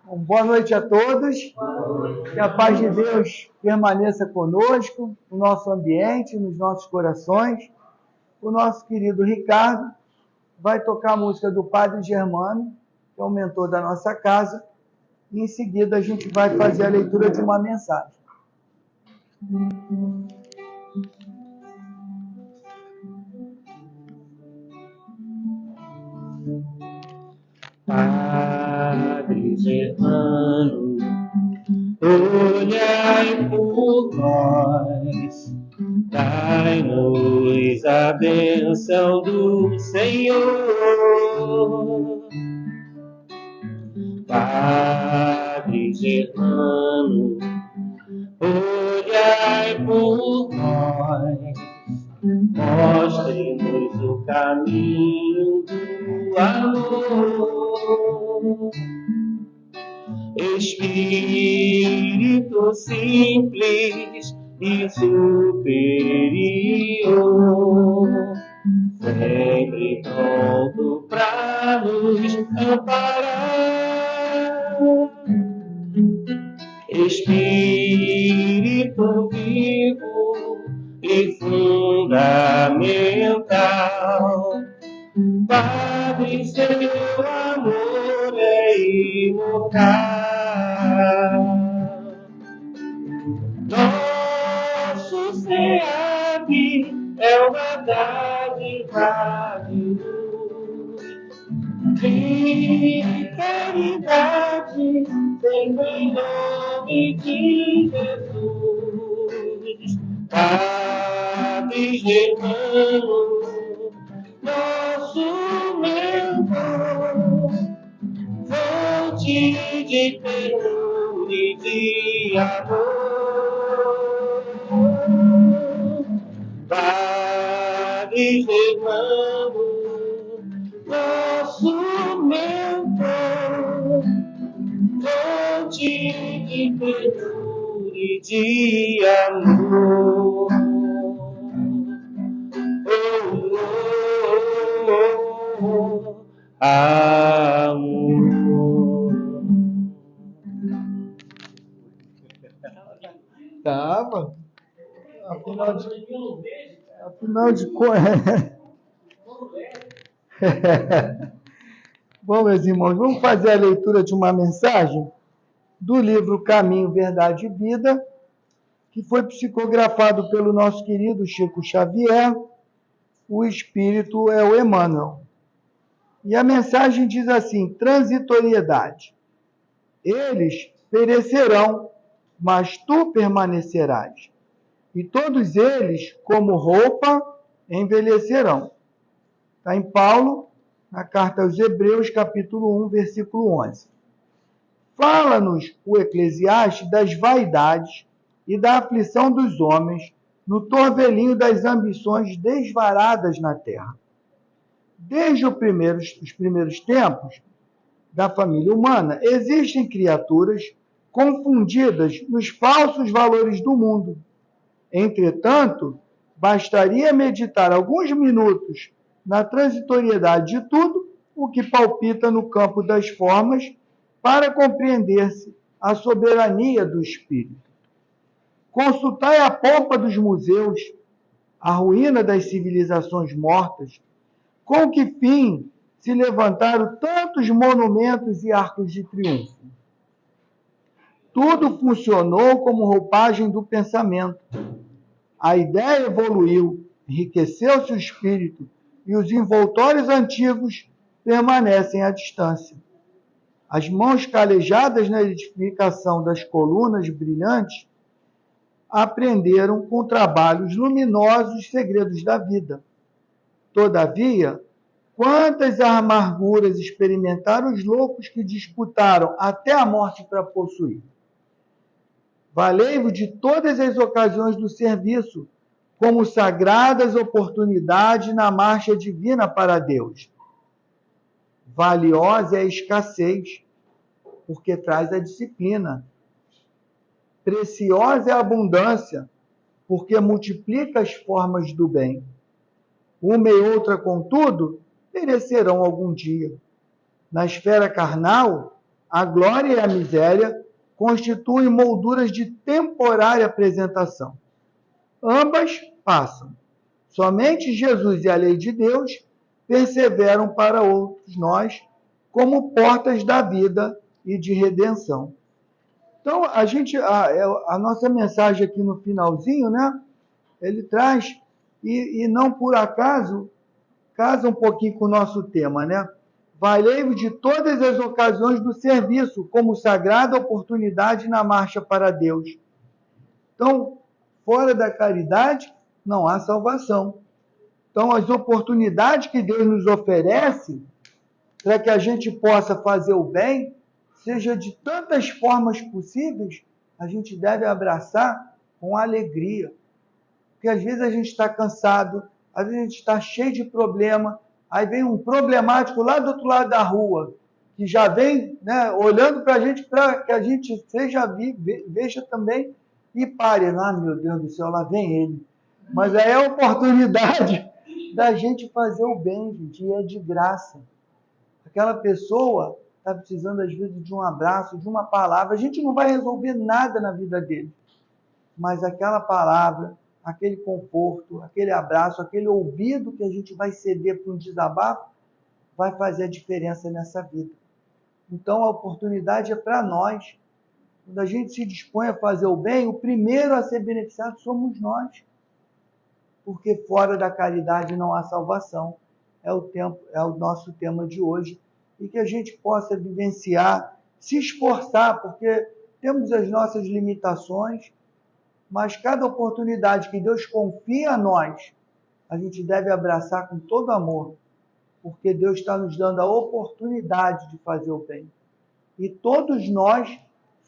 Boa noite a todos. Que a paz de Deus permaneça conosco, no nosso ambiente, nos nossos corações. O nosso querido Ricardo vai tocar a música do Padre Germano, que é o mentor da nossa casa, e em seguida a gente vai fazer a leitura de uma mensagem. Padre Germano, olhai por nós, dai-nos a bênção do Senhor. Padre Germano, olhai por nós, mostre-nos o caminho do amor. Espírito simples e superior, sempre pronto para nos amparar. Espírito vivo e fundamental, Padre, seu amor é imortal. Nosso SEAB é uma dádiva de luz, de caridade, sempre em nome de Jesus. Padre Germano, nosso mentor, fonte de ternura e de amor. Padre Germano, nosso mentor, fonte de ternura e de amor. Amor. Tava. Afinal de contas. Bom, meus irmãos, vamos fazer a leitura de uma mensagem do livro Caminho, Verdade e Vida, que foi psicografado pelo nosso querido Chico Xavier. O Espírito é o Emmanuel. E a mensagem diz assim: transitoriedade. Eles perecerão, mas tu permanecerás. E todos eles, como roupa, envelhecerão. Está em Paulo, na carta aos Hebreus, capítulo 1, versículo 11. Fala-nos o Eclesiastes das vaidades e da aflição dos homens no torvelinho das ambições desvaradas na terra. Desde os primeiros tempos da família humana, existem criaturas confundidas nos falsos valores do mundo. Entretanto, bastaria meditar alguns minutos na transitoriedade de tudo o que palpita no campo das formas para compreender-se a soberania do espírito. Consultai a pompa dos museus, a ruína das civilizações mortas, com que fim se levantaram tantos monumentos e arcos de triunfo. Tudo funcionou como roupagem do pensamento. A ideia evoluiu, enriqueceu-se o espírito e os envoltórios antigos permanecem à distância. As mãos calejadas na edificação das colunas brilhantes aprenderam com trabalhos luminosos os segredos da vida. Todavia, quantas amarguras experimentaram os loucos que disputaram até a morte para possuir? Valei-vos de todas as ocasiões do serviço, como sagradas oportunidades na marcha divina para Deus. Valiosa é a escassez, porque traz a disciplina. Preciosa é a abundância, porque multiplica as formas do bem. Uma e outra, contudo, perecerão algum dia. Na esfera carnal, A glória e a miséria constituem molduras de temporária apresentação. Ambas passam. Somente Jesus e a lei de Deus perseveram para outros nós como portas da vida e de redenção. Então, a nossa mensagem aqui no finalzinho, né? Ele traz, e não por acaso, casa um pouquinho com o nosso tema, né? Valei-vos de todas as ocasiões do serviço, como sagrada oportunidade na marcha para Deus. Então, fora da caridade, não há salvação. Então, as oportunidades que Deus nos oferece para que a gente possa fazer o bem, seja de tantas formas possíveis, a gente deve abraçar com alegria. Porque às vezes a gente está cansado, às vezes a gente está cheio de problema, aí vem um problemático lá do outro lado da rua, que já vem, né, olhando para a gente, para que a gente veja também e pare. Ah, meu Deus do céu, lá vem ele. Mas aí é a oportunidade da gente fazer o bem, gente, e é de graça. Aquela pessoa está precisando, às vezes, de um abraço, de uma palavra. A gente não vai resolver nada na vida dele, mas aquela palavra, aquele conforto, aquele abraço, aquele ouvido que a gente vai ceder para um desabafo, vai fazer a diferença nessa vida. Então, a oportunidade é para nós. Quando a gente se dispõe a fazer o bem, o primeiro a ser beneficiado somos nós. Porque fora da caridade não há salvação. É o nosso tema de hoje. E que a gente possa vivenciar, se esforçar, porque temos as nossas limitações, mas cada oportunidade que Deus confia a nós, a gente deve abraçar com todo amor, porque Deus está nos dando a oportunidade de fazer o bem. E todos nós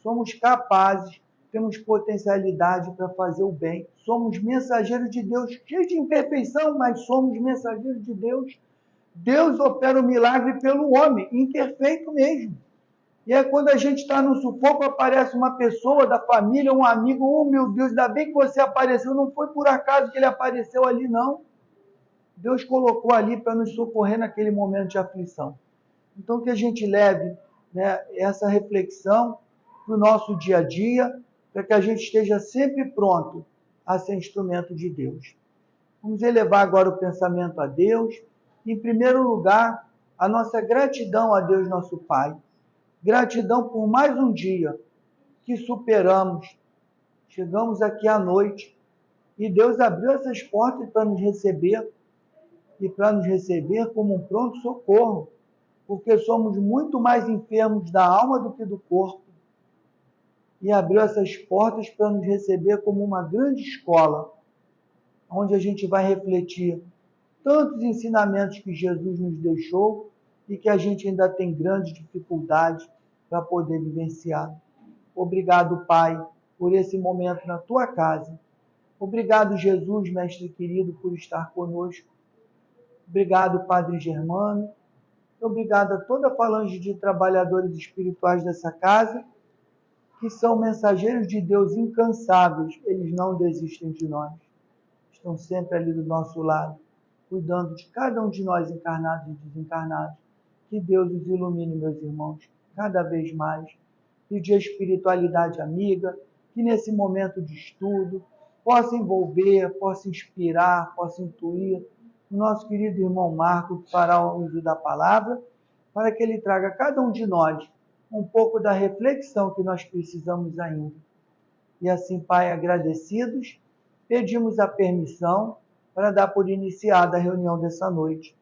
somos capazes, temos potencialidade para fazer o bem. Somos mensageiros de Deus, cheios de imperfeição, mas somos mensageiros de Deus. Deus opera o milagre pelo homem, imperfeito mesmo. E é quando a gente está no sufoco, aparece uma pessoa da família, um amigo, oh meu Deus, ainda bem que você apareceu, não foi por acaso que ele apareceu ali, não. Deus colocou ali para nos socorrer naquele momento de aflição. Então que a gente leve, né, essa reflexão para o nosso dia a dia, para que a gente esteja sempre pronto a ser instrumento de Deus. Vamos elevar agora o pensamento a Deus. Em primeiro lugar, a nossa gratidão a Deus, nosso Pai. Gratidão por mais um dia que superamos. Chegamos aqui à noite e Deus abriu essas portas para nos receber e para nos receber como um pronto socorro, porque somos muito mais enfermos da alma do que do corpo. E abriu essas portas para nos receber como uma grande escola, onde a gente vai refletir tantos ensinamentos que Jesus nos deixou e que a gente ainda tem grande dificuldade para poder vivenciar. Obrigado, Pai, por esse momento na Tua casa. Obrigado, Jesus, Mestre querido, por estar conosco. Obrigado, Padre Germano. Obrigado a toda a falange de trabalhadores espirituais dessa casa, que são mensageiros de Deus incansáveis. Eles não desistem de nós. Estão sempre ali do nosso lado, cuidando de cada um de nós, encarnados e desencarnados. Que Deus os ilumine, meus irmãos, cada vez mais. Pedir a espiritualidade amiga, que nesse momento de estudo possa envolver, possa inspirar, possa intuir o nosso querido irmão Marco, que fará o uso da palavra, para que ele traga a cada um de nós um pouco da reflexão que nós precisamos ainda. E assim, Pai, agradecidos, pedimos a permissão para dar por iniciada a reunião dessa noite.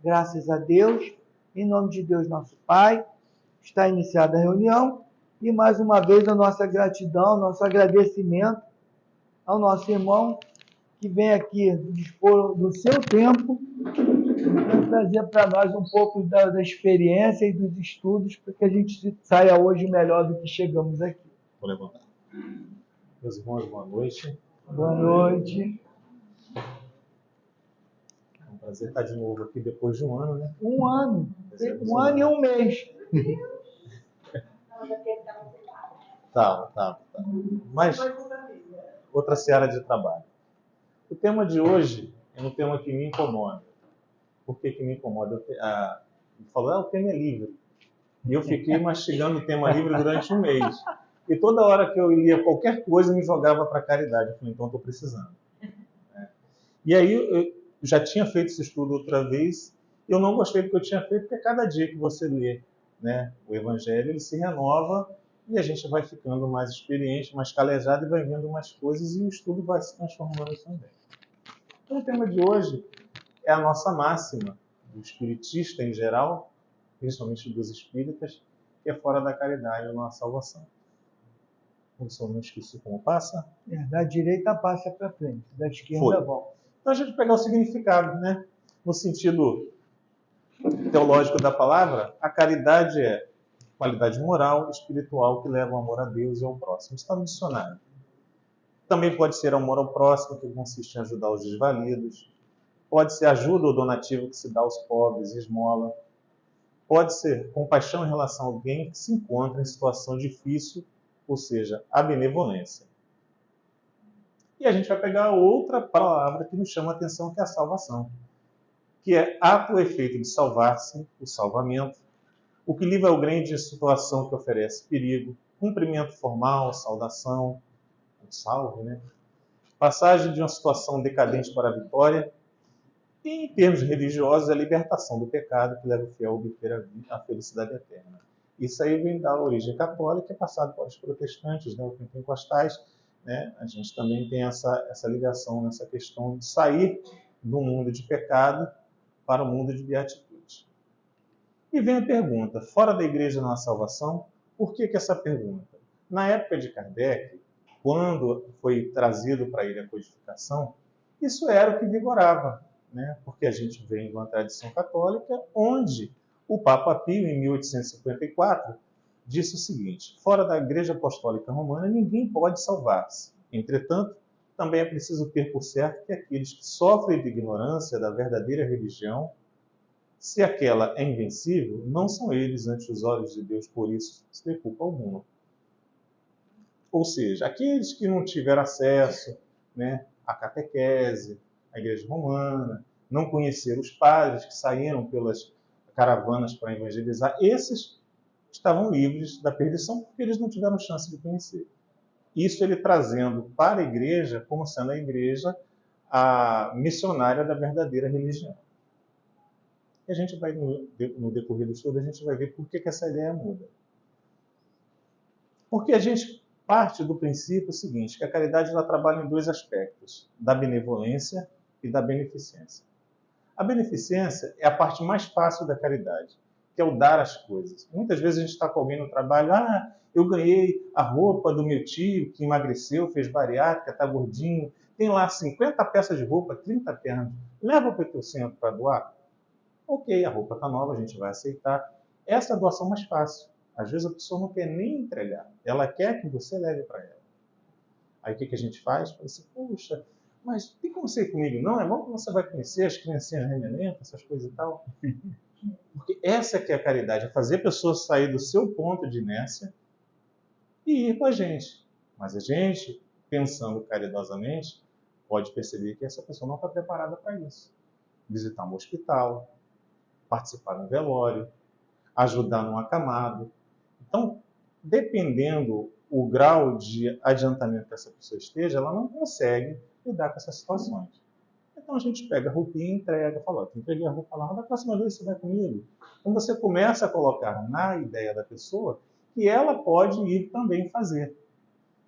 Graças a Deus, em nome de Deus nosso Pai, está iniciada a reunião e mais uma vez a nossa gratidão, nosso agradecimento ao nosso irmão que vem aqui dispor do seu tempo para trazer para nós um pouco da experiência e dos estudos para que a gente saia hoje melhor do que chegamos aqui. Vou levantar. Meus irmãos, boa noite. Boa noite. É um prazer estar de novo aqui depois de um ano, né? Um ano. Um ano e um mês. Tá. Mas, outra seara de trabalho. O tema de hoje é um tema que me incomoda. Por que me incomoda? O tema é livre. E eu fiquei mastigando o tema livre durante um mês. E toda hora que eu lia qualquer coisa, me jogava para a caridade. Eu falei, então estou precisando. E aí eu já tinha feito esse estudo outra vez. Eu não gostei do que eu tinha feito, porque cada dia que você lê, né, o Evangelho, ele se renova e a gente vai ficando mais experiente, mais calejado e vai vendo mais coisas e o estudo vai se transformando também. Então o tema de hoje é a nossa máxima do espiritista em geral, principalmente dos espíritas, que é fora da caridade não há salvação. Eu só não esqueci como passa. Da direita passa para frente, da esquerda volta. Então a gente pegar o significado, né? No sentido teológico da palavra, a caridade é qualidade moral, espiritual que leva ao amor a Deus e ao próximo. Isso está no dicionário. Também pode ser amor ao próximo, que consiste em ajudar os desvalidos. Pode ser ajuda ou donativo que se dá aos pobres, esmola. Pode ser compaixão em relação a alguém que se encontra em situação difícil, ou seja, a benevolência. E a gente vai pegar outra palavra que nos chama a atenção, que é a salvação, que é ato ou efeito de salvar-se, o salvamento, o que livra alguém de situação que oferece perigo, cumprimento formal, saudação, um salve, né? Passagem de uma situação decadente para a vitória, e em termos religiosos, a libertação do pecado que leva o fiel a obter a felicidade eterna. Isso aí vem da origem católica, é passado para os protestantes, né, os pentecostais, né? A gente também tem essa ligação nessa questão de sair do mundo de pecado para o mundo de beatitude. E vem a pergunta, fora da igreja não há salvação? Por que essa pergunta? Na época de Kardec, quando foi trazido para ele a codificação, isso era o que vigorava, né? Porque a gente vem de uma tradição católica onde o Papa Pio, em 1854, disse o seguinte, fora da Igreja Apostólica Romana, ninguém pode salvar-se. Entretanto, também é preciso ter por certo que aqueles que sofrem de ignorância da verdadeira religião, se aquela é invencível, não são eles ante os olhos de Deus, por isso se tem culpa alguma. Ou seja, aqueles que não tiveram acesso, né, à catequese, à Igreja Romana, não conheceram os padres que saíram pelas caravanas para evangelizar, esses estavam livres da perdição porque eles não tiveram chance de conhecer. Isso ele trazendo para a igreja como sendo a igreja a missionária da verdadeira religião. E a gente vai, no decorrer do estudo, a gente vai ver por que essa ideia muda. Porque a gente parte do princípio seguinte, que a caridade ela trabalha em dois aspectos, da benevolência e da beneficência. A beneficência é a parte mais fácil da caridade, que é o dar as coisas. Muitas vezes a gente está com alguém no trabalho, eu ganhei a roupa do meu tio, que emagreceu, fez bariátrica, está gordinho, tem lá 50 peças de roupa, 30 pernas, leva para o teu centro para doar? Ok, a roupa está nova, a gente vai aceitar. Essa é a doação mais fácil. Às vezes a pessoa não quer nem entregar, ela quer que você leve para ela. Aí o que a gente faz? Fala assim, puxa, mas tem como você ir comigo? Não, é bom que você vai conhecer as criancinhas remelentas, essas coisas e tal. Porque essa que é a caridade, é fazer a pessoa sair do seu ponto de inércia e ir com a gente. Mas a gente, pensando caridosamente, pode perceber que essa pessoa não está preparada para isso. Visitar um hospital, participar de um velório, ajudar num acamado. Então, dependendo o grau de adiantamento que essa pessoa esteja, ela não consegue lidar com essas situações. Então a gente pega a roupinha e entrega, fala, eu entreguei a roupa lá, mas da próxima vez você vai comigo. Então você começa a colocar na ideia da pessoa que ela pode ir também fazer.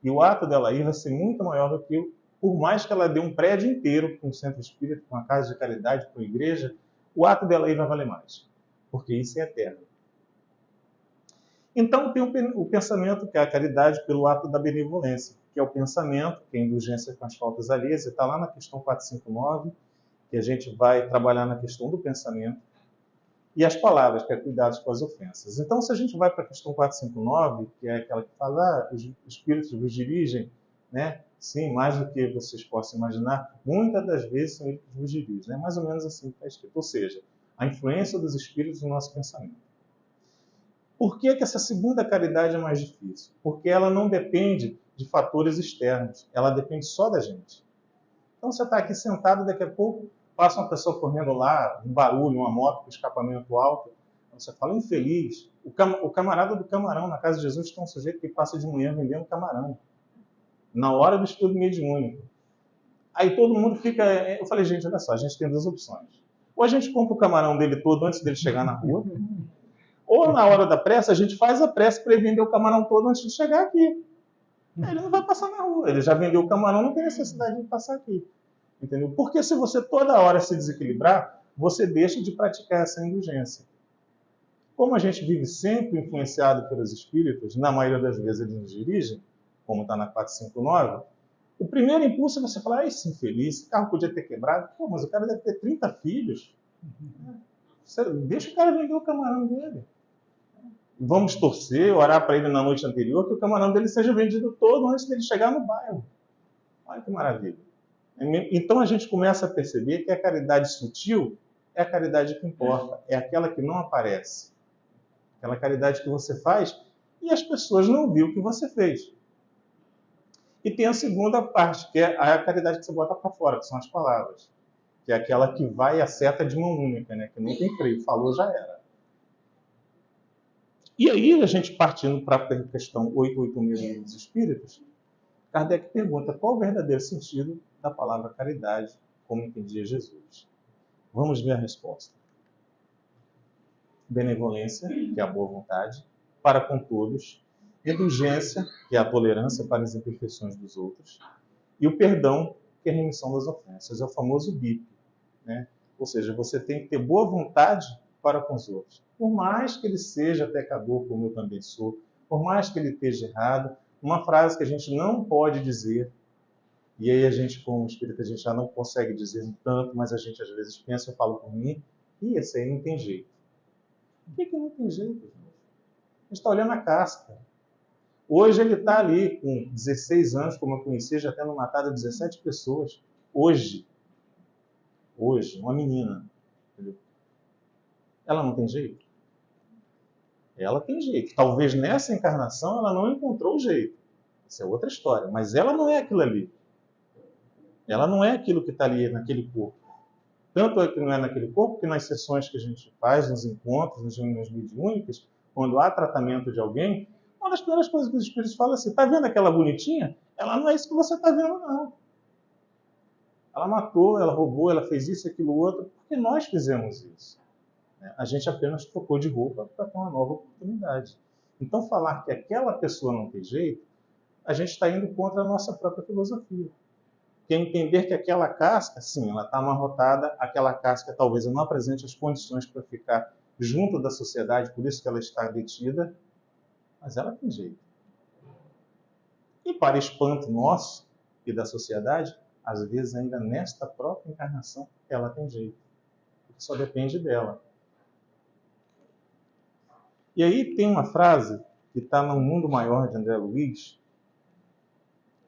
E o ato dela ir vai ser muito maior do que, por mais que ela dê um prédio inteiro para um centro espírita, para uma casa de caridade, para uma igreja, o ato dela ir vai valer mais. Porque isso é eterno. Então tem o pensamento, que é a caridade pelo ato da benevolência, que é o pensamento, que é a indulgência com as faltas alheias, está lá na questão 459, que a gente vai trabalhar na questão do pensamento, e as palavras, que é cuidados com as ofensas. Então, se a gente vai para a questão 459, que é aquela que fala, os espíritos vos dirigem, né? Sim, mais do que vocês possam imaginar, muitas das vezes são eles que vos dirigem. É mais ou menos assim que está escrito. Ou seja, a influência dos espíritos no nosso pensamento. Por que essa segunda caridade é mais difícil? Porque ela não depende de fatores externos, ela depende só da gente. Então você está aqui sentado, daqui a pouco passa uma pessoa correndo lá, um barulho, uma moto com escapamento alto, você fala, infeliz, O camarada do camarão, na casa de Jesus, tem um sujeito que passa de manhã vendendo camarão. Na hora do estudo mediúnico. Aí todo mundo fica... Eu falei, gente, olha só, a gente tem duas opções. Ou a gente compra o camarão dele todo antes dele chegar na rua, ou na hora da prece, a gente faz a prece para ele vender o camarão todo antes de chegar aqui. Ele não vai passar na rua. Ele já vendeu o camarão, não tem necessidade de passar aqui. Entendeu? Porque se você toda hora se desequilibrar, você deixa de praticar essa indulgência. Como a gente vive sempre influenciado pelos espíritos, na maioria das vezes eles nos dirigem, como está na 459, o primeiro impulso é você falar, esse infeliz, esse carro podia ter quebrado. Pô, mas o cara deve ter 30 filhos. Deixa o cara vender o camarão dele. Vamos torcer, orar para ele na noite anterior, que o camarão dele seja vendido todo antes dele chegar no bairro. Olha que maravilha. Então a gente começa a perceber que a caridade sutil é a caridade que importa, é aquela que não aparece. Aquela caridade que você faz e as pessoas não viram o que você fez. E tem a segunda parte, que é a caridade que você bota para fora, que são as palavras. Que é aquela que vai a seta de mão única, né? Que não tem freio, falou já era. E aí, a gente partindo para a questão 886 dos Espíritos, Kardec pergunta qual o verdadeiro sentido da palavra caridade, como entendia Jesus. Vamos ver a resposta. Benevolência, que é a boa vontade, para com todos. Indulgência, que é a tolerância para as imperfeições dos outros. E o perdão, que é a remissão das ofensas. É o famoso BIP. Né? Ou seja, você tem que ter boa vontade para com os outros. Por mais que ele seja pecador, como eu também sou, por mais que ele esteja errado, uma frase que a gente não pode dizer, e aí a gente, como espírita, a gente já não consegue dizer tanto, mas a gente às vezes pensa, eu falo por mim, e esse aí não tem jeito. Por que não tem jeito, gente? A gente está olhando a casca. Hoje ele está ali com 16 anos, como eu conheci, já tendo matado 17 pessoas. Hoje, uma menina. Entendeu? Ela não tem jeito? Ela tem jeito. Talvez nessa encarnação ela não encontrou o jeito. Isso é outra história. Mas ela não é aquilo ali. Ela não é aquilo que está ali naquele corpo. Tanto é que não é naquele corpo que nas sessões que a gente faz, nos encontros, nas reuniões mediúnicas, quando há tratamento de alguém, uma das primeiras coisas que os espíritos falam é assim, está vendo aquela bonitinha? Ela não é isso que você está vendo, não. Ela matou, ela roubou, ela fez isso, aquilo, outro, porque nós fizemos isso. A gente apenas trocou de roupa para ter uma nova oportunidade. Então, falar que aquela pessoa não tem jeito, a gente está indo contra a nossa própria filosofia. Que é entender que aquela casca, sim, ela está amarrotada, aquela casca talvez não apresente as condições para ficar junto da sociedade, por isso que ela está detida, mas ela tem jeito. E para espanto nosso e da sociedade, às vezes ainda nesta própria encarnação, ela tem jeito. Porque só depende dela. E aí tem uma frase que está no Mundo Maior de André Luiz,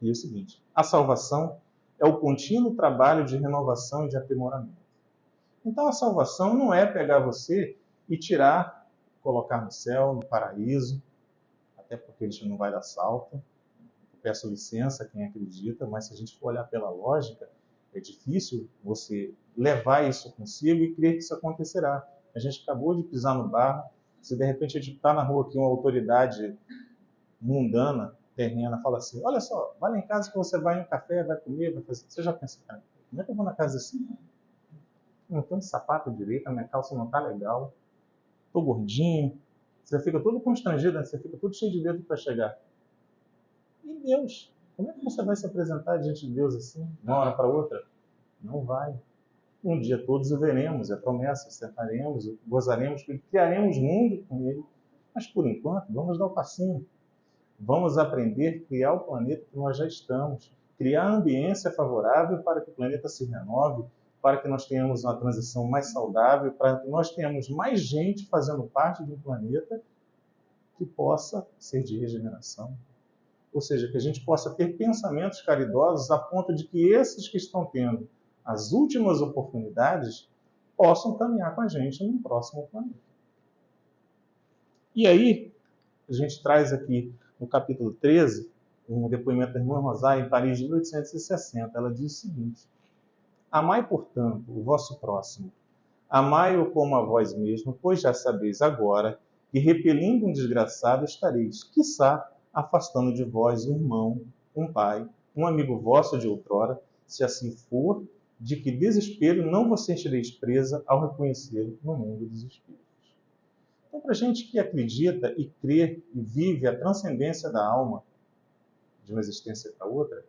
e é o seguinte: a salvação é o contínuo trabalho de renovação e de aprimoramento. Então a salvação não é pegar você e tirar, colocar no céu, no paraíso, até porque a gente não vai dar salto. Eu peço licença a quem acredita, mas se a gente for olhar pela lógica, é difícil você levar isso consigo e crer que isso acontecerá. A gente acabou de pisar no barro. Se de repente a gente está na rua aqui, uma autoridade mundana, terrena, fala assim, olha só, vai lá em casa que você vai no café, vai comer, vai fazer... Você já pensa, cara, como é que eu vou na casa assim? Não tenho sapato direito, a minha calça não está legal, estou gordinho. Você fica todo constrangido, né? Você fica todo cheio de dedo para chegar. E Deus? Como é que você vai se apresentar diante de Deus assim, de uma hora para outra? Não vai. Um dia todos o veremos, é promessa, sentaremos, gozaremos, criaremos mundo com ele. Mas por enquanto, vamos dar o passinho. Vamos aprender a criar o planeta que nós já estamos, criar a ambiência favorável para que o planeta se renove, para que nós tenhamos uma transição mais saudável, para que nós tenhamos mais gente fazendo parte de um planeta que possa ser de regeneração. Ou seja, que a gente possa ter pensamentos caridosos a ponto de que esses que estão tendo as últimas oportunidades possam caminhar com a gente num próximo planeta. E aí, a gente traz aqui no capítulo 13, um depoimento da irmã Rosária, em Paris, de 1860. Ela diz o seguinte: amai, portanto, o vosso próximo. Amai-o como a vós mesmo, pois já sabeis agora e repelindo um desgraçado estareis, quiçá, afastando de vós um irmão, um pai, um amigo vosso de outrora, se assim for, de que desespero não vos sentireis presa ao reconhecê-lo no mundo dos espíritos. Então, para a gente que acredita e crê e vive a transcendência da alma de uma existência para outra,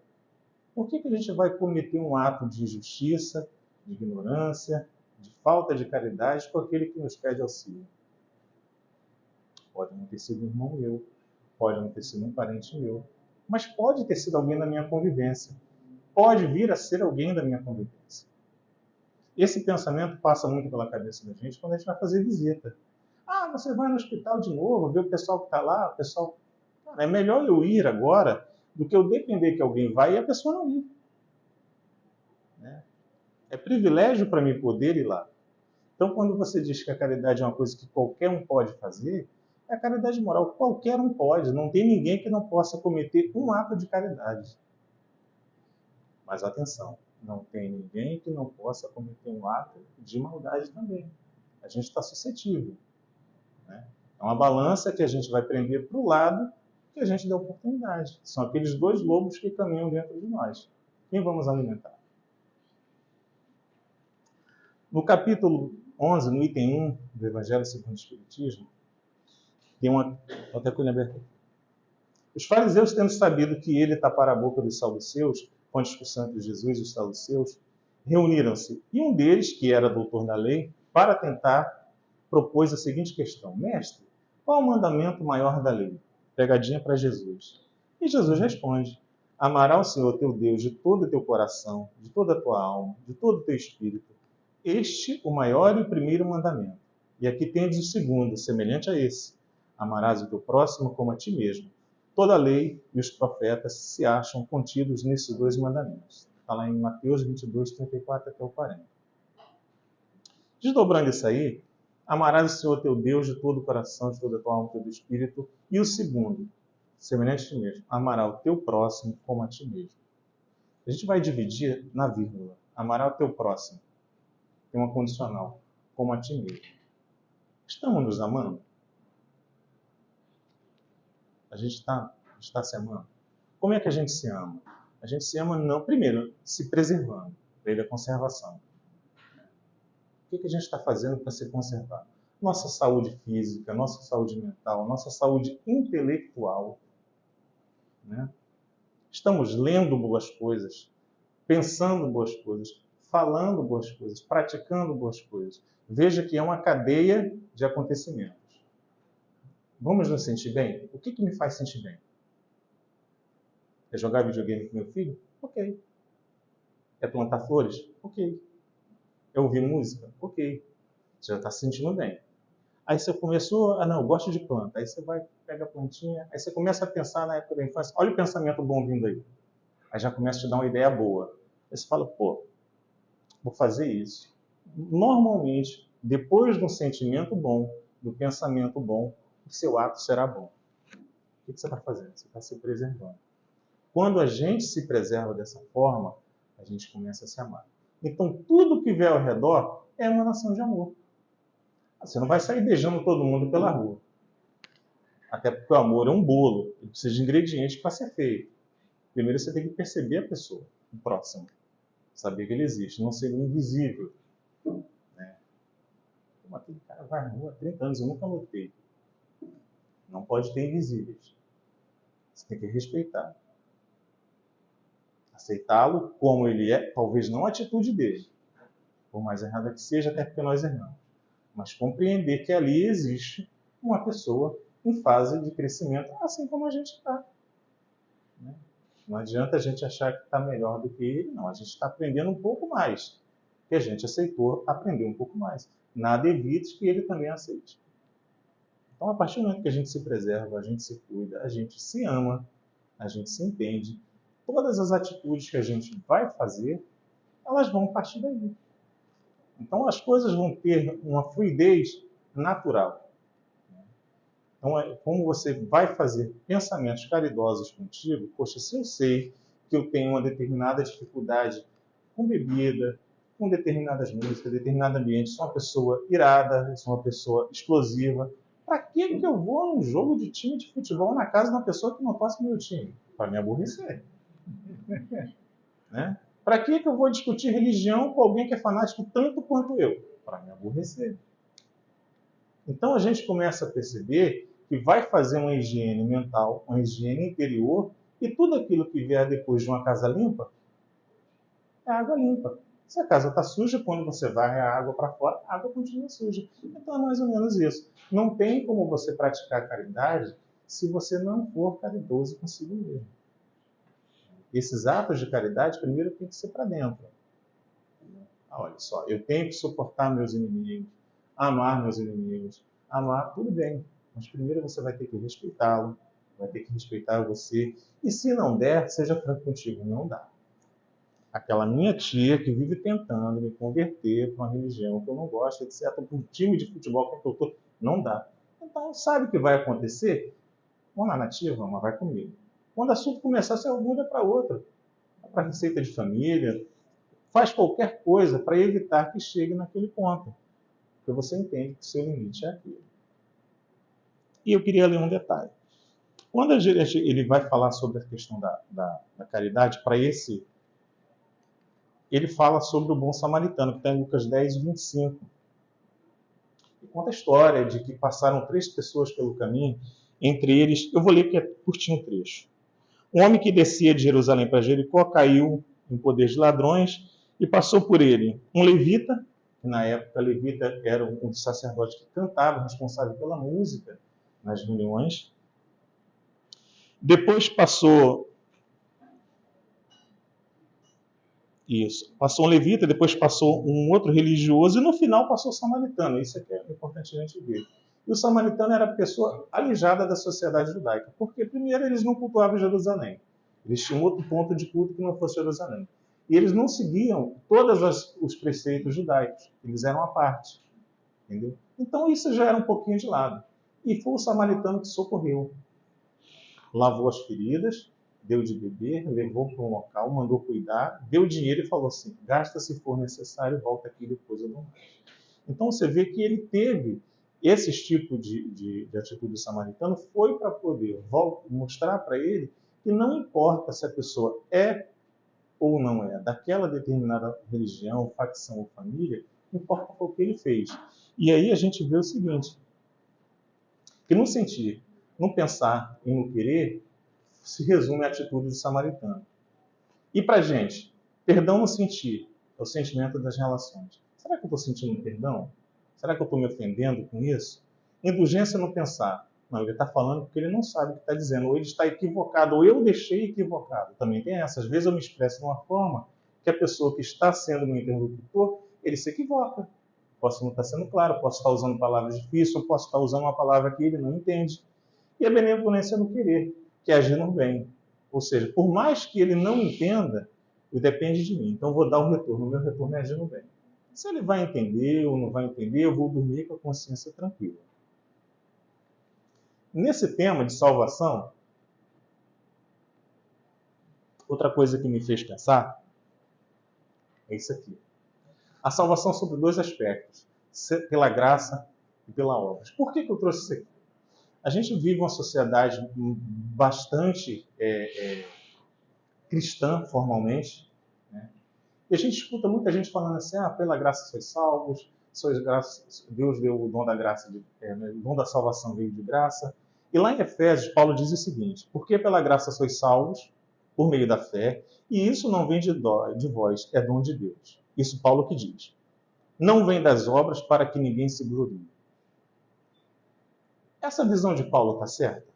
por que a gente vai cometer um ato de injustiça, de ignorância, de falta de caridade com aquele que nos pede auxílio? Pode não ter sido um irmão meu, pode não ter sido um parente meu, mas pode ter sido alguém da minha convivência. Pode vir a ser alguém da minha convivência. Esse pensamento passa muito pela cabeça da gente quando a gente vai fazer visita. Ah, você vai no hospital de novo, ver o pessoal que está lá, o pessoal... Cara, é melhor eu ir agora do que eu depender que alguém vai e a pessoa não ir. É privilégio para mim poder ir lá. Então, quando você diz que a caridade é uma coisa que qualquer um pode fazer, é a caridade moral. Qualquer um pode. Não tem ninguém que não possa cometer um ato de caridade. Mas atenção, não tem ninguém que não possa cometer um ato de maldade também. A gente está suscetível. É uma balança que a gente vai prender para o lado que a gente dá oportunidade. São aqueles dois lobos que caminham dentro de nós. Quem vamos alimentar? No capítulo 11, no item 1 do Evangelho segundo o Espiritismo, tem uma... Até que eu lembrei aqui. Os fariseus, tendo sabido que ele tapara a boca dos saduceus, com a discussão entre Jesus e os saduceus, reuniram-se. E um deles, que era doutor da lei, para tentar, propôs a seguinte questão: Mestre, qual o mandamento maior da lei? Pegadinha para Jesus. E Jesus responde: Amarás o Senhor teu Deus de todo o teu coração, de toda a tua alma, de todo o teu espírito. Este, o maior e o primeiro mandamento. E aqui tendes o segundo, semelhante a esse: amarás o teu próximo como a ti mesmo. Toda a lei e os profetas se acham contidos nesses dois mandamentos. Está lá em Mateus 22, 34 até o 40. Desdobrando isso aí, amarás o Senhor teu Deus de todo o coração, de toda a tua alma, de todo o espírito. E o segundo, semelhante a ti mesmo: amarás o teu próximo como a ti mesmo. A gente vai dividir na vírgula. Amarás o teu próximo. Tem uma condicional, como a ti mesmo. Estamos nos amando? A gente está se amando? Como é que a gente se ama? A gente se ama, não, primeiro, se preservando, lei da conservação. O que a gente está fazendo para se conservar? Nossa saúde física, nossa saúde mental, nossa saúde intelectual. Né? Estamos lendo boas coisas, pensando boas coisas, falando boas coisas, praticando boas coisas. Veja que é uma cadeia de acontecimentos. Vamos nos sentir bem? O que me faz sentir bem? É jogar videogame com meu filho? Ok. É plantar flores? Ok. É ouvir música? Ok. Você já está se sentindo bem. Aí você começou, não, eu gosto de planta. Aí você vai, pega a plantinha, aí você começa a pensar na época da infância, olha o pensamento bom vindo aí. Aí já começa a te dar uma ideia boa. Aí você fala, pô, vou fazer isso. Normalmente, depois de um sentimento bom, do pensamento bom, o seu ato será bom. O que você está fazendo? Você está se preservando. Quando a gente se preserva dessa forma, a gente começa a se amar. Então, tudo que vier ao redor é emanação de amor. Você não vai sair beijando todo mundo pela rua. Até porque o amor é um bolo. Ele precisa de ingredientes para ser feito. Primeiro você tem que perceber a pessoa, o próximo. Saber que ele existe, não ser invisível. Né? Como aquele cara vai na rua há 30 anos, eu nunca notei. Não pode ter invisíveis. Você tem que respeitar. Aceitá-lo como ele é, talvez não a atitude dele, por mais errada que seja, até porque nós erramos. Mas compreender que ali existe uma pessoa em fase de crescimento, assim como a gente está. Né? Não adianta a gente achar que está melhor do que ele, não. A gente está aprendendo um pouco mais, que a gente aceitou aprender um pouco mais. Nada evite que ele também aceite. Então, a partir do momento que a gente se preserva, a gente se cuida, a gente se ama, a gente se entende, todas as atitudes que a gente vai fazer, elas vão partir daí. Então, as coisas vão ter uma fluidez natural. Então, como você vai fazer pensamentos caridosos contigo, poxa, se eu sei que eu tenho uma determinada dificuldade com bebida, com determinadas músicas, determinado ambiente, sou uma pessoa irada, sou uma pessoa explosiva, Para que eu vou num jogo de time de futebol na casa de uma pessoa que não torce meu time? Para me aborrecer. Né? Para que eu vou discutir religião com alguém que é fanático tanto quanto eu? Para me aborrecer. Então a gente começa a perceber que vai fazer uma higiene mental, uma higiene interior, e tudo aquilo que vier depois de uma casa limpa é água limpa. Se a casa está suja, quando você varre a água para fora, a água continua suja. Então é mais ou menos isso. Não tem como você praticar caridade se você não for caridoso consigo mesmo. Esses atos de caridade, primeiro, tem que ser para dentro. Olha só, eu tenho que suportar meus inimigos, amar meus inimigos. Amar, tudo bem, mas primeiro você vai ter que respeitá-lo, vai ter que respeitar você. E se não der, seja franco contigo, não dá. Aquela minha tia que vive tentando me converter para uma religião que eu não gosto, etc., para um time de futebol que eu estou, não dá. Então, sabe o que vai acontecer? Vamos lá na tia, vamos, vai comigo. Quando o assunto começar, você muda para outra. Para receita de família, faz qualquer coisa para evitar que chegue naquele ponto. Porque você entende que o seu limite é aquele. E eu queria ler um detalhe. Quando ele vai falar sobre a questão da caridade, para esse, ele fala sobre o bom samaritano, que está em Lucas 10, 25. E conta a história de que passaram 3 pessoas pelo caminho, entre eles, eu vou ler porque é curtinho o trecho. Um homem que descia de Jerusalém para Jericó caiu em poder de ladrões e passou por ele um levita, que na época levita era um sacerdote que cantava, responsável pela música nas reuniões. Depois passou um levita, depois passou um outro religioso e no final passou o samaritano. Isso é que é importante a gente ver. E o samaritano era a pessoa alijada da sociedade judaica, porque primeiro eles não cultuavam Jerusalém. Eles tinham outro ponto de culto que não fosse Jerusalém. E eles não seguiam todos os preceitos judaicos. Eles eram à parte. Entendeu? Então isso já era um pouquinho de lado. E foi o samaritano que socorreu. Lavou as feridas, deu de beber, levou para um local, mandou cuidar, deu dinheiro e falou assim, gasta se for necessário, volta aqui depois eu dou mais. Então você vê que ele teve esse tipo de atitude do samaritano, foi para poder mostrar para ele que não importa se a pessoa é ou não é daquela determinada religião, facção ou família, importa o que ele fez. E aí a gente vê o seguinte, que no sentir, no pensar e no querer, se resume a atitude do samaritano. E para a gente, perdão no sentir, é o sentimento das relações. Será que eu estou sentindo perdão? Será que eu estou me ofendendo com isso? Indulgência no pensar. Não, ele está falando porque ele não sabe o que está dizendo, ou ele está equivocado, ou eu deixei equivocado. Também tem essa. Às vezes eu me expresso de uma forma que a pessoa que está sendo meu interlocutor, ele se equivoca. Posso não estar sendo claro, posso estar usando palavras difíceis, ou posso estar usando uma palavra que ele não entende. E a benevolência no querer, que é agir no bem. Ou seja, por mais que ele não entenda, ele depende de mim. Então eu vou dar o retorno. O meu retorno é agir no bem. Se ele vai entender ou não vai entender, eu vou dormir com a consciência tranquila. Nesse tema de salvação, outra coisa que me fez pensar é isso aqui. A salvação sobre 2 aspectos, pela graça e pela obra. Por que eu trouxe isso aqui? A gente vive uma sociedade bastante cristã, formalmente, né? E a gente escuta muita gente falando assim, pela graça sois salvos, Deus deu o dom da graça, o dom da salvação veio de graça. E lá em Efésios, Paulo diz o seguinte, porque pela graça sois salvos, por meio da fé, e isso não vem de vós, é dom de Deus. Isso Paulo que diz. Não vem das obras para que ninguém se glorie. Essa visão de Paulo está certa?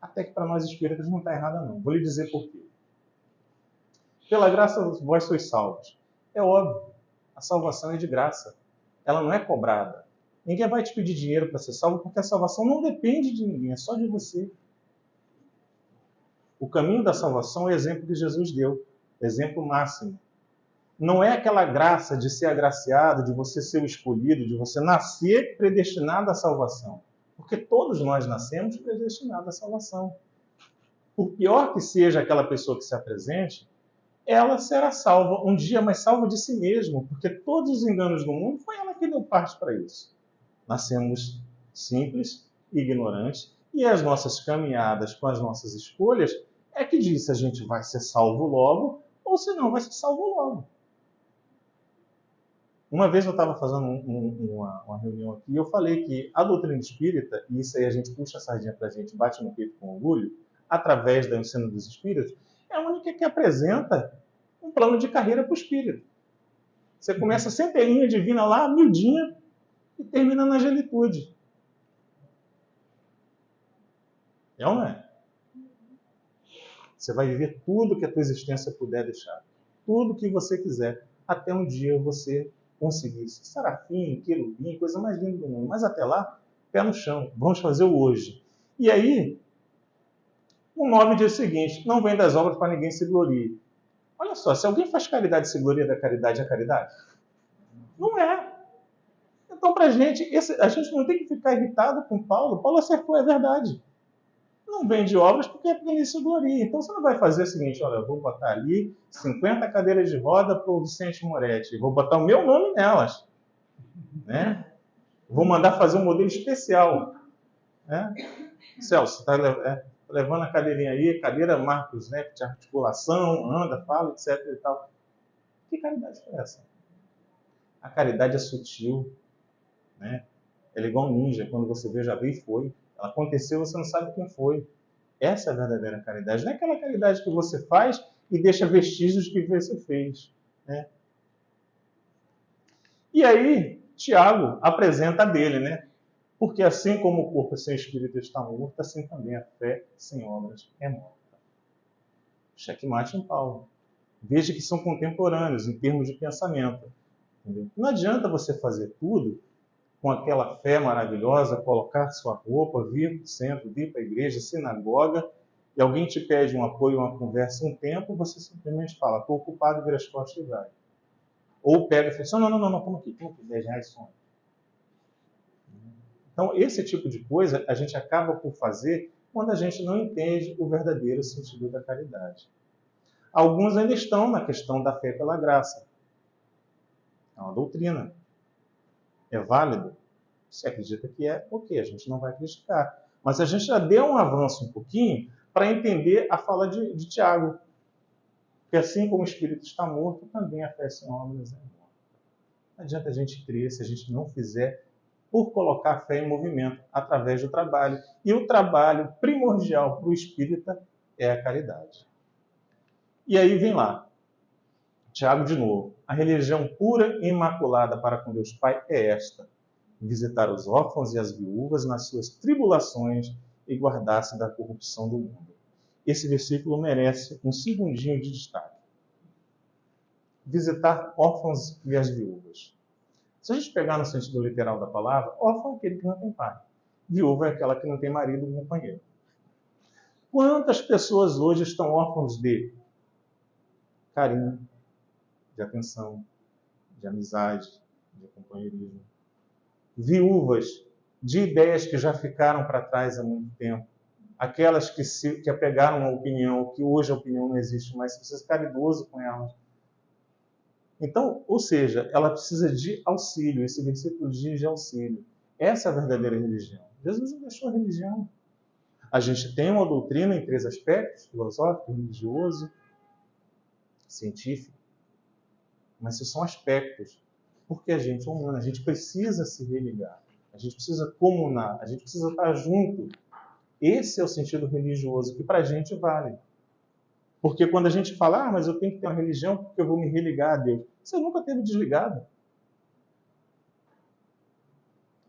Até que para nós espíritas não está errada não. Vou lhe dizer por quê. Pela graça vós sois salvos. É óbvio, a salvação é de graça. Ela não é cobrada. Ninguém vai te pedir dinheiro para ser salvo, porque a salvação não depende de ninguém, é só de você. O caminho da salvação é o exemplo que Jesus deu, exemplo máximo. Não é aquela graça de ser agraciado, de você ser o escolhido, de você nascer predestinado à salvação. Porque todos nós nascemos predestinados à salvação. Por pior que seja aquela pessoa que se apresente, ela será salva um dia, mas salva de si mesma, porque todos os enganos do mundo foi ela que deu parte para isso. Nascemos simples, ignorantes, e as nossas caminhadas com as nossas escolhas é que diz se a gente vai ser salvo logo ou se não vai ser salvo logo. Uma vez eu estava fazendo uma reunião aqui e eu falei que a doutrina espírita, e isso aí a gente puxa a sardinha para a gente, bate no peito com orgulho, através do ensino dos espíritos, é a única que apresenta um plano de carreira para o espírito. Você começa centelhinha divina lá, miudinha, e termina na angelitude. É ou não é? Você vai viver tudo que a tua existência puder deixar. Tudo que você quiser. Até um dia você conseguir. Serafim, querubim, coisa mais linda do mundo. Mas até lá, pé no chão. Vamos fazer o hoje. E aí, o 9 diz o seguinte: não vem das obras para ninguém se glorie. Olha só, se alguém faz caridade e se gloria da caridade, é caridade? Não é. Então, pra gente, a gente não tem que ficar irritado com Paulo. Paulo acertou, é verdade. Não vende obras porque é porque ele se gloria. Então você não vai fazer o seguinte: olha, eu vou botar ali 50 cadeiras de roda para o Vicente Moretti, vou botar o meu nome nelas, né? Vou mandar fazer um modelo especial, né? Celso, está levando a cadeirinha aí, cadeira Marcos, né? De articulação, anda, fala, etc. e tal. Que caridade foi essa? A caridade é sutil, né? Ela é igual ninja, quando você vê, já veio e foi. Ela aconteceu, você não sabe quem foi. Essa é a verdadeira caridade. Não é aquela caridade que você faz e deixa vestígios que você fez, né? E aí, Tiago apresenta a dele, né? Porque assim como o corpo sem espírito está morto, assim também a fé sem obras é morta. Checkmate em Paulo. Veja que são contemporâneos em termos de pensamento. Entendeu? Não adianta você fazer tudo com aquela fé maravilhosa, colocar sua roupa, vir para o centro, vir para a igreja, sinagoga, e alguém te pede um apoio, uma conversa, um tempo, você simplesmente fala: estou ocupado, vira as costas e vai. Ou pega e fala: não, toma aqui, 10 reais só. Então, esse tipo de coisa a gente acaba por fazer quando a gente não entende o verdadeiro sentido da caridade. Alguns ainda estão na questão da fé pela graça. É uma doutrina. É válido? Se acredita que é, ok, a gente não vai criticar. Mas a gente já deu um avanço um pouquinho para entender a fala de Tiago. Que assim como o espírito está morto, também a fé sem obras é morta. Não adianta a gente crer se a gente não fizer por colocar a fé em movimento através do trabalho. E o trabalho primordial para o espírita é a caridade. E aí vem lá, Tiago de novo. A religião pura e imaculada para com Deus Pai é esta: visitar os órfãos e as viúvas nas suas tribulações e guardar-se da corrupção do mundo. Esse versículo merece um segundinho de destaque. Visitar órfãos e as viúvas. Se a gente pegar no sentido literal da palavra, órfão é aquele que não tem pai. Viúva é aquela que não tem marido ou companheiro. Quantas pessoas hoje estão órfãos de carinho, de atenção, de amizade, de companheirismo? Viúvas de ideias que já ficaram para trás há muito tempo. Aquelas que apegaram a opinião, que hoje a opinião não existe mais, você precisa ser caridoso com elas. Então, ou seja, ela precisa de auxílio. Esse versículo diz de auxílio. Essa é a verdadeira religião. Jesus não deixou a religião. A gente tem uma doutrina em 3 aspectos: filosófico, religioso, científico. Mas esses são aspectos. Porque a gente é humano, a gente precisa se religar. A gente precisa comunar, a gente precisa estar junto. Esse é o sentido religioso que para a gente vale. Porque quando a gente fala: mas eu tenho que ter uma religião porque eu vou me religar a Deus. Você nunca teve desligado.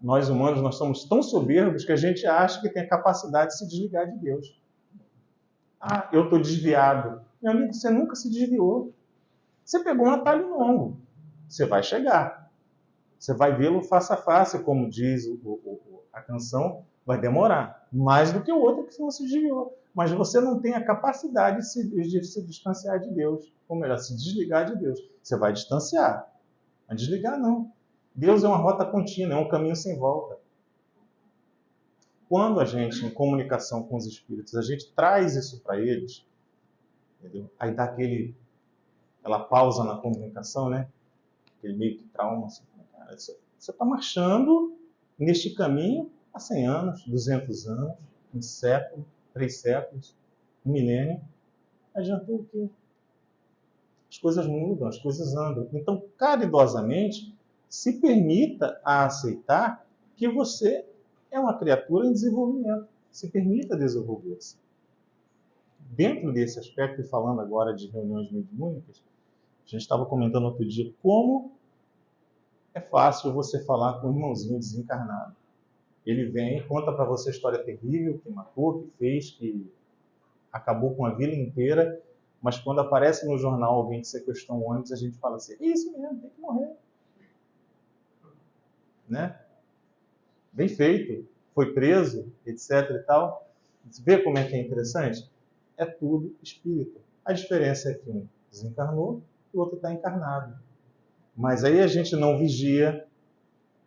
Nós humanos, nós somos tão soberbos que a gente acha que tem a capacidade de se desligar de Deus. Eu estou desviado. Meu amigo, você nunca se desviou. Você pegou um atalho longo. Você vai chegar. Você vai vê-lo face a face, como diz a canção, vai demorar. Mais do que o outro que não se desviou. Mas você não tem a capacidade de se distanciar de Deus. Ou melhor, se desligar de Deus. Você vai distanciar. Mas desligar não. Deus é uma rota contínua, é um caminho sem volta. Quando a gente, em comunicação com os espíritos, a gente traz isso para eles, entendeu? Aí dá aquela pausa na comunicação, né? Aquele meio que trauma. Assim, cara, você está marchando neste caminho há 100 anos, 200 anos, um século, 3 séculos, um milênio. Adiantou o quê? As coisas mudam, as coisas andam. Então, caridosamente, se permita a aceitar que você é uma criatura em desenvolvimento. Se permita desenvolver-se. Dentro desse aspecto, e falando agora de reuniões mediúnicas, a gente estava comentando outro dia como é fácil você falar com um irmãozinho desencarnado. Ele vem, conta para você a história terrível, que matou, que fez, que acabou com a vila inteira, mas quando aparece no jornal alguém que sequestrou um ônibus, a gente fala assim, é isso mesmo, tem que morrer. Né? Bem feito, foi preso, etc. e tal. Vê como é que é interessante? É tudo espírito. A diferença é que um desencarnou e o outro está encarnado. Mas aí a gente não vigia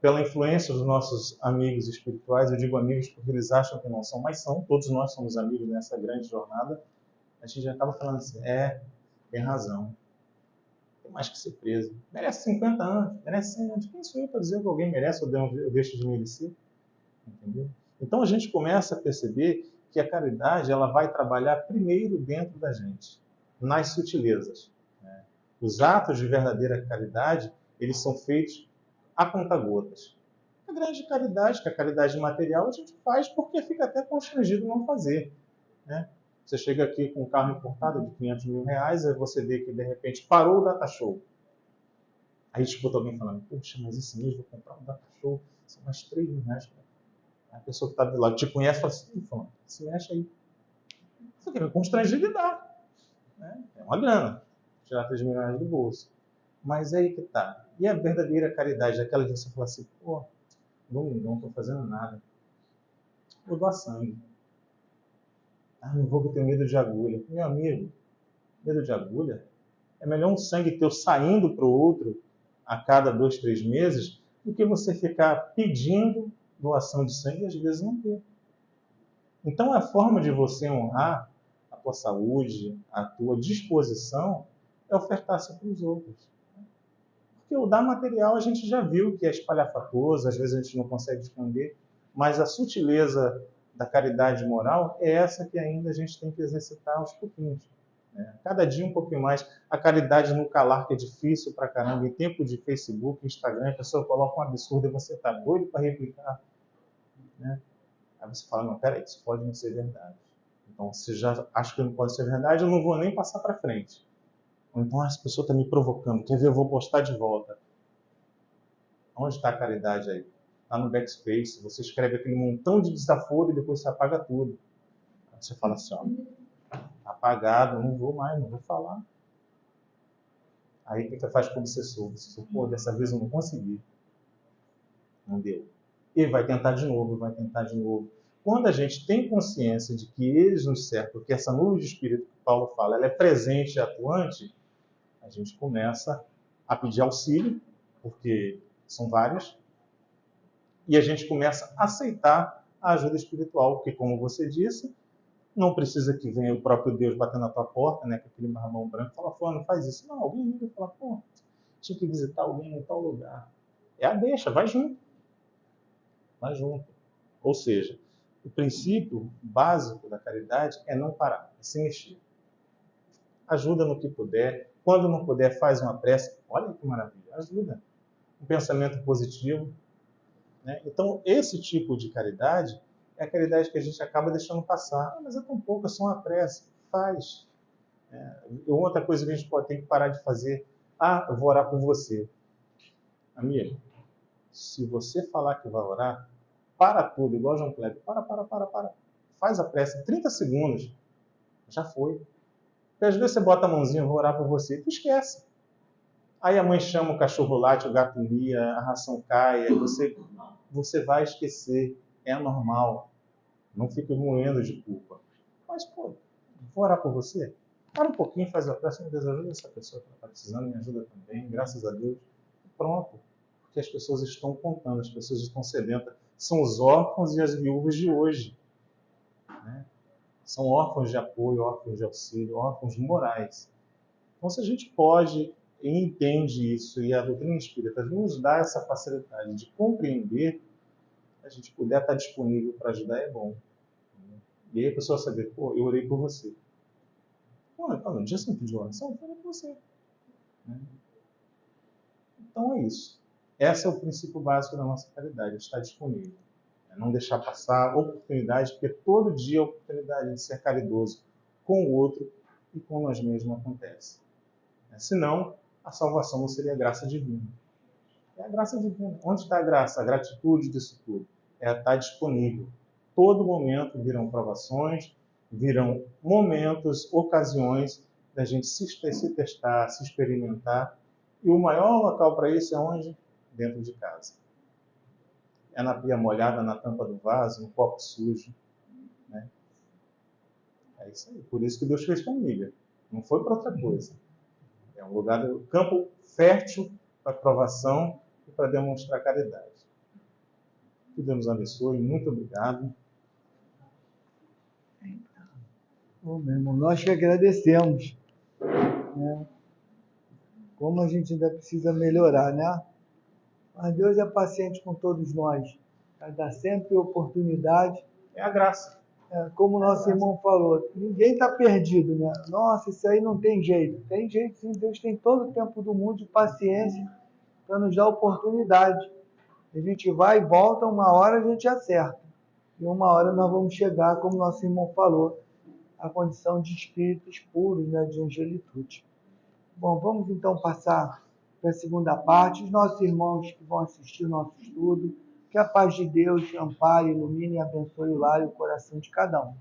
pela influência dos nossos amigos espirituais. Eu digo amigos porque eles acham que não são, mas são. Todos nós somos amigos nessa grande jornada. A gente já acaba falando assim, tem razão. Tem mais que ser preso. Merece 50 anos, merece 100 anos. Quem sou eu para dizer que alguém merece ou eu deixo de merecer? Entendeu? Então a gente começa a perceber que a caridade ela vai trabalhar primeiro dentro da gente, nas sutilezas. Né? Os atos de verdadeira caridade, eles são feitos a conta-gotas. A grande caridade, que é a caridade material, a gente faz porque fica até constrangido não fazer. Né? Você chega aqui com um carro importado de 500 mil reais, aí você vê que de repente parou o data show. Aí escuta alguém falando, poxa, mas esse mês vou comprar um data show, são mais 3 mil reais. A pessoa que está do lado te conhece e fala assim, se mexe aí. Você fica constrangido e dá. Né? É uma grana, tirar 3 mil reais do bolso. Mas é aí que está. E a verdadeira caridade, aquela que você fala assim, não estou fazendo nada. Vou doar sangue. Não vou porque eu tenho medo de agulha. Meu amigo, medo de agulha? É melhor um sangue teu saindo para o outro a cada 2, 3 meses do que você ficar pedindo doação de sangue e às vezes não ter. Então a forma de você honrar a tua saúde, a tua disposição, é ofertar-se para os outros. Porque o dar material a gente já viu que é espalhafatoso, às vezes a gente não consegue esconder, mas a sutileza da caridade moral é essa que ainda a gente tem que exercitar aos pouquinhos. Né? Cada dia um pouquinho mais. A caridade no calar, que é difícil pra caramba, em tempo de Facebook, Instagram, a pessoa coloca um absurdo e você está doido para replicar. Né? Aí você fala, não, peraí, isso pode não ser verdade. Então, se já acho que não pode ser verdade, eu não vou nem passar para frente. Ou então, essa pessoa está me provocando, quer ver, eu vou postar de volta. Onde está a caridade aí? Está no backspace, você escreve aquele montão de desaforo e depois você apaga tudo. Aí você fala assim, ó, apagado, não vou mais, não vou falar. Aí o que você faz com o obsessor? Você pô, dessa vez eu não consegui. Não deu. E vai tentar de novo, vai tentar de novo. Quando a gente tem consciência de que eles nos cercam, que essa nuvem de espírito que Paulo fala, ela é presente e atuante, a gente começa a pedir auxílio, porque são vários, e a gente começa a aceitar a ajuda espiritual, porque, como você disse, não precisa que venha o próprio Deus bater na tua porta, né, com aquele marmão branco, e falar, não faz isso. Não, alguém liga e fala, tinha que visitar alguém em tal lugar. É a deixa, vai junto. Vai junto. Ou seja, o princípio básico da caridade é não parar, é se mexer. Ajuda no que puder. Quando não puder, faz uma prece. Olha que maravilha, ajuda. Um pensamento positivo. Né? Então, esse tipo de caridade é a caridade que a gente acaba deixando passar. Mas é tão pouco, é só uma prece. Faz. Outra coisa que a gente tem que parar de fazer. Eu vou orar por você. Amigo, se você falar que vai orar, para tudo, igual João Kleber. Para. Faz a prece, 30 segundos. Já foi. Porque às vezes você bota a mãozinha, eu vou orar por você, e tu esquece. Aí a mãe chama, o cachorro late, o gato mia, a ração cai, aí você vai esquecer. É normal. Não fica moendo de culpa. Mas, vou orar por você? Para um pouquinho, faz a prece, meu Deus, ajuda essa pessoa que está precisando, me ajuda também, graças a Deus. Pronto. Porque as pessoas estão contando, as pessoas estão sedentas. São os órfãos e as viúvas de hoje. Né? São órfãos de apoio, órfãos de auxílio, órfãos morais. Então, se a gente pode e entende isso, e a doutrina espírita nos dá essa facilidade de compreender, a gente puder estar disponível para ajudar, é bom. E aí a pessoa saber, pô, eu orei por você. Pô, no dia você não pediu oração? Eu falei por você. Então é isso. Esse é o princípio básico da nossa caridade, estar disponível. Não deixar passar oportunidade, porque todo dia a oportunidade de ser caridoso com o outro e com nós mesmos acontece. Senão, a salvação não seria graça divina. É a graça divina. Onde está a graça? A gratitude disso tudo. É estar disponível. Todo momento virão provações, virão momentos, ocasiões da gente se testar, se experimentar. E o maior local para isso é onde? Dentro de casa. É na pia molhada, na tampa do vaso, no copo sujo. Né? É isso aí. Por isso que Deus fez família. Não foi para outra coisa. É um lugar, um campo fértil para provação e para demonstrar caridade. Que Deus nos abençoe. Muito obrigado. Bom, meu irmão, nós que agradecemos. Né? Como a gente ainda precisa melhorar, né? Mas Deus é paciente com todos nós. Vai dar sempre oportunidade. É a graça. Como o nosso irmão falou, ninguém está perdido, né? Nossa, isso aí não tem jeito. Tem jeito sim, Deus tem todo o tempo do mundo de paciência para nos dar oportunidade. A gente vai e volta, uma hora a gente acerta. E uma hora nós vamos chegar, como nosso irmão falou, à condição de espíritos puros, né? De angelitude. Bom, vamos então passar para a segunda parte. Os nossos irmãos que vão assistir o nosso estudo, que a paz de Deus ampare, ilumine e abençoe o lar e o coração de cada um.